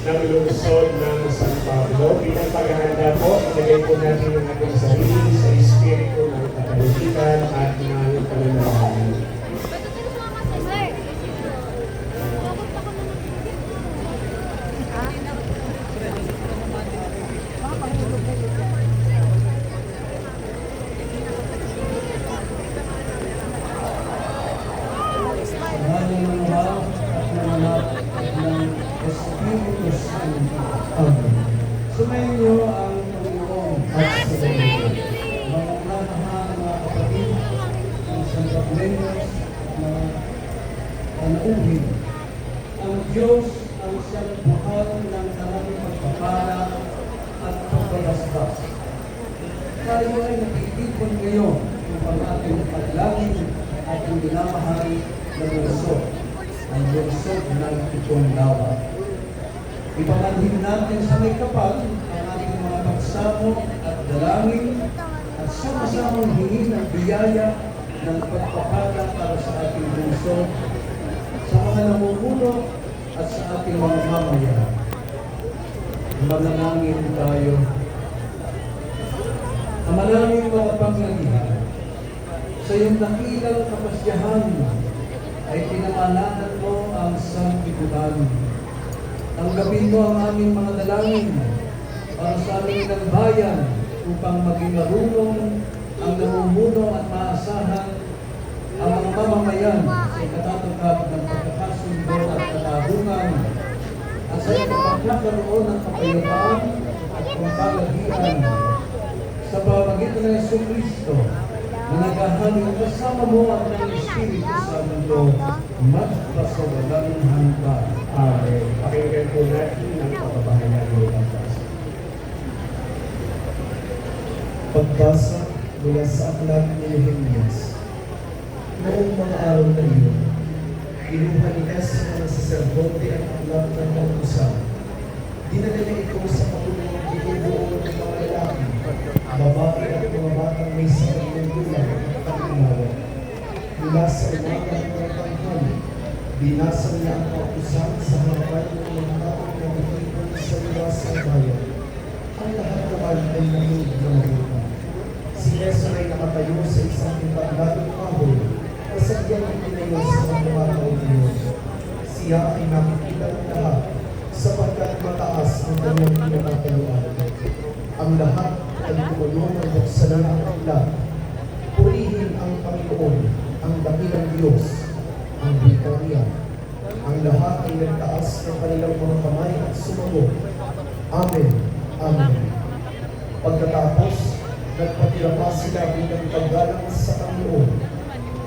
ng lungsod ng San Pablo. Bilang paghahanda po, ilagay po natin ang ating sarili sa espiritu ng katalikitan at ng pananalaman. Sumayin niyo ang Panginoon at sa Panginoon. Mga mahal mga kapatid, ang Santa Blenus na panauhin. Ang Diyos ang siyang buhal ng maraming pagpapala at pagpapaspas. Tayo ay nakikipon ngayon upang ating paglangin at ang dinamahal na lungsod, ang lungsod ng Itong Lawa. Ipamanhin natin sa may kapal ang ating mga pagsamo at dalangin at sama-samang hingin ang biyaya ng pagpapala para sa ating lungsod, sa mga namumuno at sa ating mga mamayan. Manalangin tayo. Manalangin mga pangyarihan. Sa iyong dakilang kapasyahan ay pinamanahan mo ang sanlibutan. Ang gawin mo ang aming mga dalangin para sa aming ng bayan upang maging marunong ang namumuno at maasahan ang mga mamamayan sa ikatatagap ng pagkakasundo at katarungan at sa ipagkakaroon ng kapayapaan at pagkalagian sa pamamagitan ng Jesucristo na naghahalin kasama mo at ng Espiritu Santo magpasawalang hanggan. Amen. Pakinggan po natin ang pagbabahayan ng pagkasa. Pagbasa mula sa aklat ni Nehemias. Noong mga araw na iyon, kinuha ni Ezra ng saserdote ang aklat ng kautusan. Dinala niya ito sa patulong binubuo ng mga lalaki, babae at mga batang may sariling gulang at pag-inawa. Mula sa umaga ng tanghali, binasa niya ang kautusan sa harapan ng mga taong nakikipon sa luwas ng bayan. Ang lahat naman ay nahig ng lupa. Si Ezra ay nakatayo sa isang impagladong kahoy na sadyang itinayo sa mga taong iyon. Siya ay nakikita ng lahat sapagkat mataas ang kanyang pinakatayuan. Ang lahat ay tumulong ng buksanan ang aklat. Purihin ang Panginoon, ang dakilang Diyos, ang Britanya. Ang lahat ay nagtaas ng kanilang mga kamay at sumagot. Amen. Amen. Pagkatapos, nagpatira pa sila bilang paggalang sa Panginoon.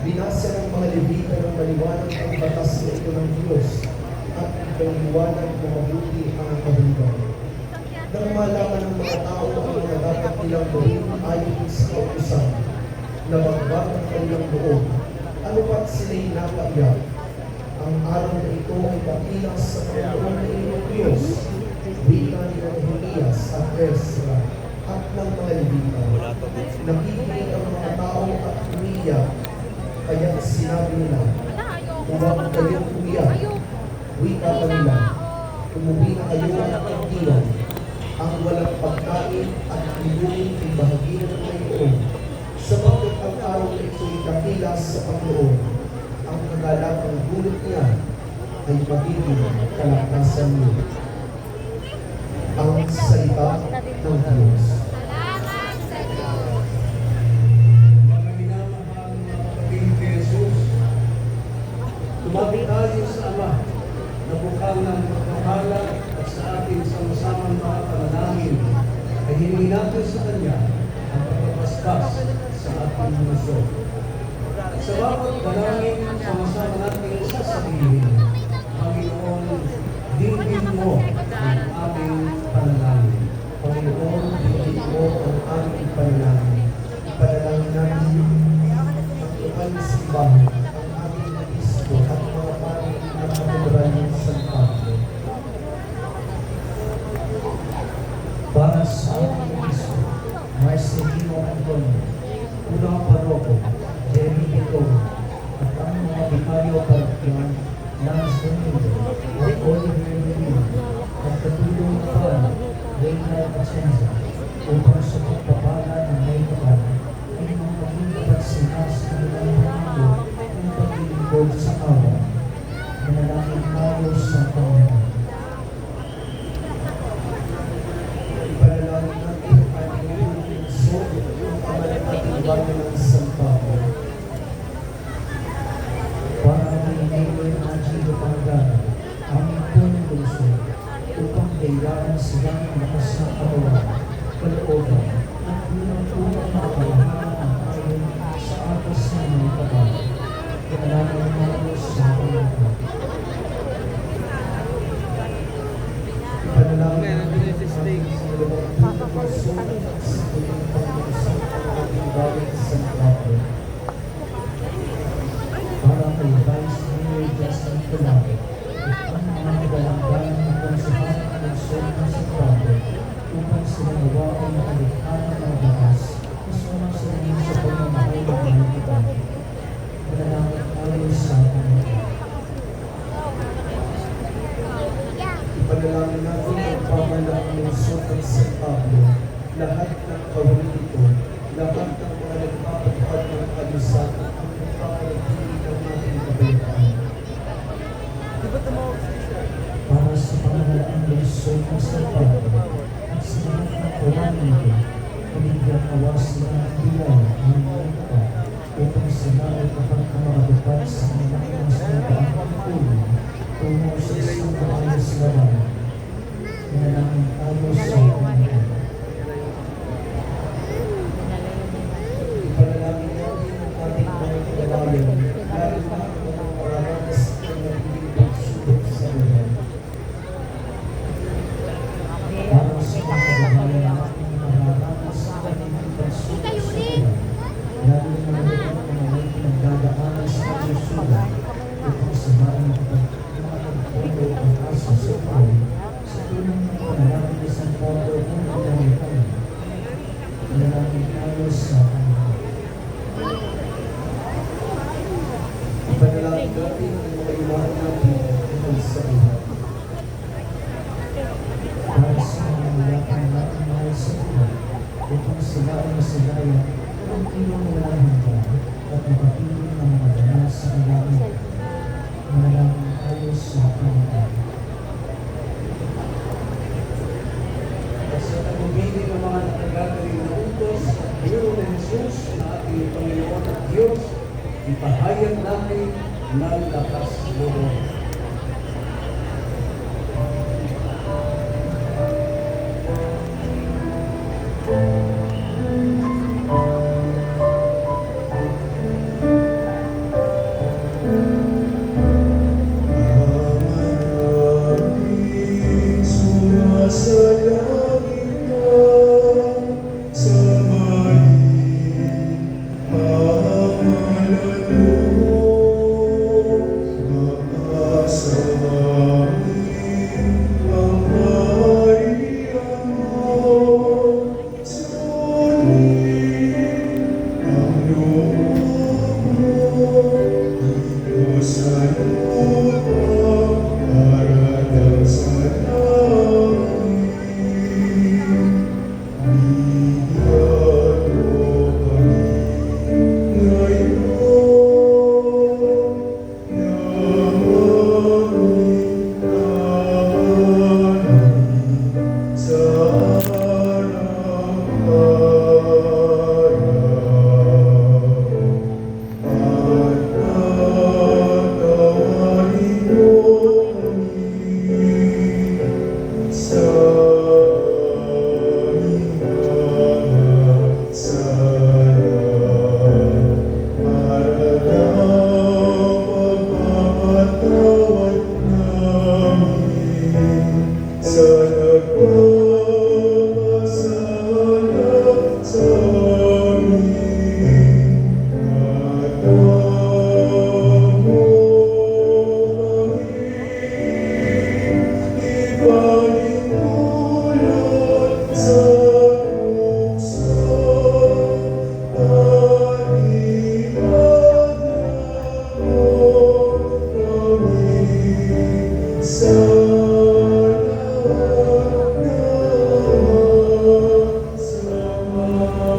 Binasa ng mga Levita ng maliwanag ang batas na ito ng Diyos at ipaliwanag na mabuti ang kahulugan. Nang malaman ng mga tao ang mga dapat nilang gawin ayon sa kautusan, nabagbag ang kanilang loob. Ano ba't sila'y napaiyak? Ang araw na ito ay pakilang sa Panginoon na inyong Diyos, wika ni Nehemias at Ezra at ng mga Levita. Nakikinig ang mga tao at umiyak, kaya sinabi nila, huwag kayong umiyak, wika pa nila, umuwi na kayo at pagdiwan, ang walang pagkain at inumin ay bahagi ng Panginoon, sapagkat ang araw na ito'y dakilas sa Panginoon. Ang kagalagang gulit niya ay magiging kalakasan niyo. Ang salita ng Diyos. Mga minamahal na kapatid ni Jesus, tumawag tayo sa Ama na bukal ng pagkakala at sa ating sama-samang mga panalangin ay hiningi natin sa Kanya ang pagpapaspas sa ating lungsod. Sa bawat dalangin, sama-sama natin sasabihin, Panginoon, dinggin mo ang aming panalangin. Panginoon, hindi mo ang aming panalangin. Ipanalangin namin ang tukal na simbahan, ang aming obispo at mga pari ng Katedral ng San Pablo. Para sa aming obispo, Maestro Gino Antonio, unang paroko, Jeremy Ito, at ang mga vikaryo parokyan, Lance Domingo, at Oliver Medina, at kay Vice Mayor Justin Colado at ang mga nagalanggana ng konsehan ng lungsod ng Santiago upang sila nawa ay makalikha ng mga batas na sumasarin sa pamamahay ng mga iba. Manalangin tayo sa Panginoon. Ipanalangin natin ang pamana ang lungsod ng San Pablo, lahat ng kawin ito, lahat ng mga nagpapatupad ng kalusan at ang nagpapanatili ng ating kapayapaan. Para sa pangalaang lungsod ng San Pablo at sa lahat ng kawan nito, pamilya awas na ang bilay ng mga ito upang sila ay kapag makatupad sa kanilang mas nagdaang pagtulong tungo sa isang maayos na bayan. Manalangin tayo sa Panginoon. Ipanalangin natin ang ating mga kababayan, lalo na ang mga mararanas ng naging pagsubok sa buhay. Para sa mga kababayan natin mararanas sa kanilang pagsubok sa buhay, lalo na mga may pinagdadaanan sa kalusugan upang sila ay makapagpulo ang aso sa buhay sa tulong ng panalangin ni San Pablo kung pinalitan. Manalangin tayo sa Panginoon. Ipanalangin natin ang mga iwanan natin tungkol sa buhay. Para sa mga nilakang natin mahal sa buhay upang sila ay masilaya ang ilong nila handa at makapiling ng mga banal sa kailangan. Manalangin tayo sa Panginoon. At sa tagubilin ng mga nakagagaling na utos at biro ni Jesus na ating Panginoon at Diyos, ipahayag natin ng lakas loob.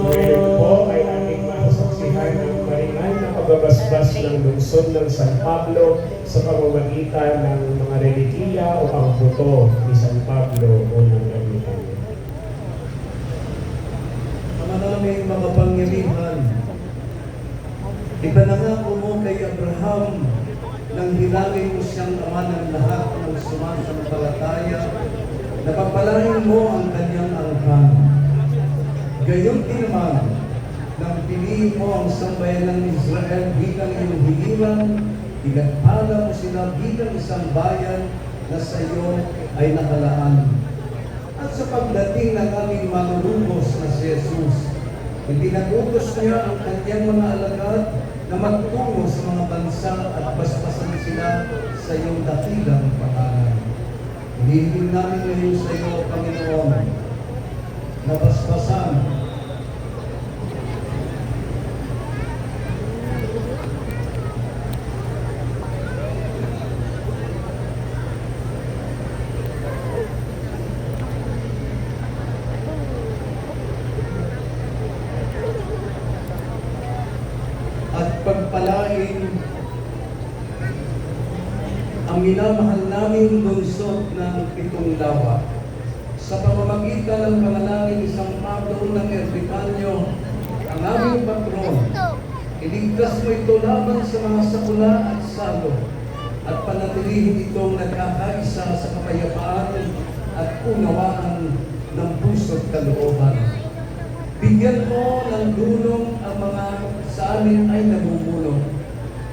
Ngayon po ay ating masasaksihan ang maringan na pagbabasbas ng lungsod ng San Pablo sa pamamagitan ng mga relikiya o ang buto ni San Pablo o ng Ermitan. Ama naming mga pangyarihan, ipinangako mo kay Abraham nang hilangin mo siyang ama ng lahat ng sumasampalataya, na pagpalain mo ang kanyang angkan. Gayon din naman, nang piliin mo ang sambayan ng Israel bilang iyong hiliran, pinagpala mo sila bilang isang bayan na sa iyo ay nakalaan. At sa pagdating ng aming manunubos na si Jesus, ipinagutos niya ang kanyang mga alagad na na magtungo sa mga bansa at basbasan sila sa iyong dakilang pangalan. Hinihiling namin ngayon sa iyo, Panginoon, na basbasan at pagpalain ang minamahal naming lungsod ng Pitong Lawa sa pamamagitan ng panalangin ni San Pablo ng Erbicanyo, ang aming patron. Iligtas mo ito laban sa mga sakuna at salo at panatilihin itong nagkakaisa sa kapayapaan at unawaan ng puso't kalooban. Bigyan mo ng dulong ang mga sa amin ay namumulong.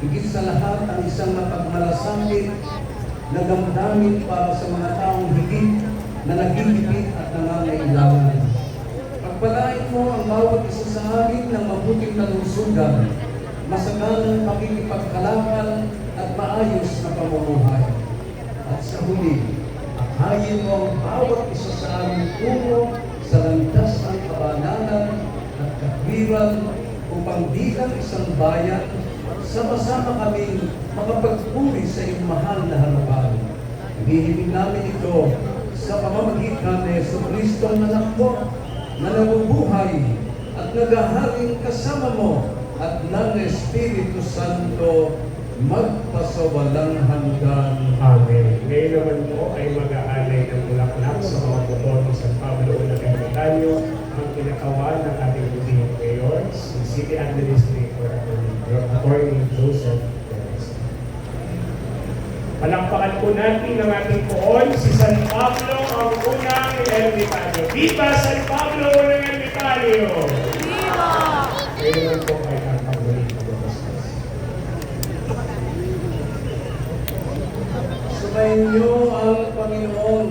Higit sa lahat ang isang mapagmalasakit na damdamin para sa mga taong higit na nagigipit at nangangailangan. Pagpalain mo ang bawat isa sa amin ng mabuting kalusugan, masaganang pakikipagkalakal at maayos na pamumuhay. At sa huli, akayin mo ang bawat isa sa amin tungo sa landas ng kabanalan at katwiran upang bilang isang bayan, sama-sama kaming makapagpuri sa iyong mahal na harapan. Hinihiling namin ito sa pamamagitan ni Jesucristo ang anak mo na nabubuhay at naghahaling kasama mo at ng Espiritu Santo magpasawalang hanggan. Amen. Ngayon naman po ay mag-aalay ng bulaklak sa mga motor ni San Pablo ng Ermitanyo ang kinakawan ng ating butihing mayor, si City Administrator Attorney Joseph Perez. Palakpakan po natin ang ating poon, si San Pablo ang unang Ermitanyo. Viva San Pablo ng Ermitanyo! Viva! Ngayon naman po ay ang pagmuling pagbabaskos. Sumayin niyo ang Panginoon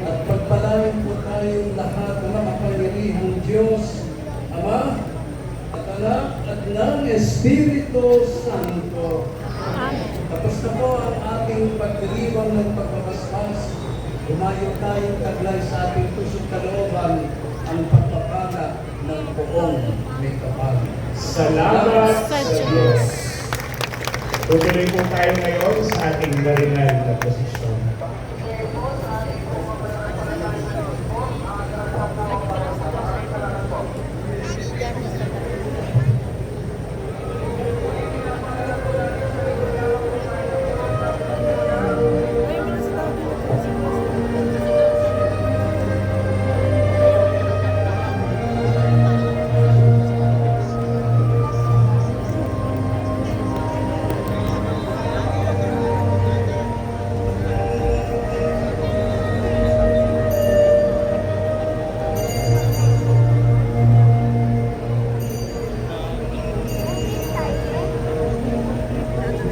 at pagpalain po tayong lahat ng makapangyarihang Diyos, Ama at Anak at ng Espiritu Santo. Tapos na po ang ating pagdiriwang ng pagbabasbas. Humayo tayong taglay sa ating puso't kalooban ang pagpapala ng poong may kapal. Salamat sa Diyos. Tutuloy po tayo ngayon sa ating marinal na posisyon.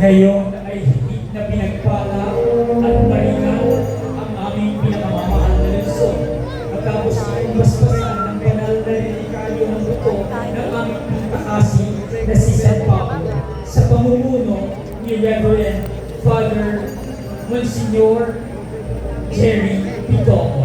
Ngayon ay higit na pinagpala at maringal ang aming pinakamamahal na lungsod. Matapos ang basbasan ng banal na relikalyo ng buto ng aming pinakasi na si San Pablo sa pamumuno ni Reverend Father Monsignor Jerry Pito.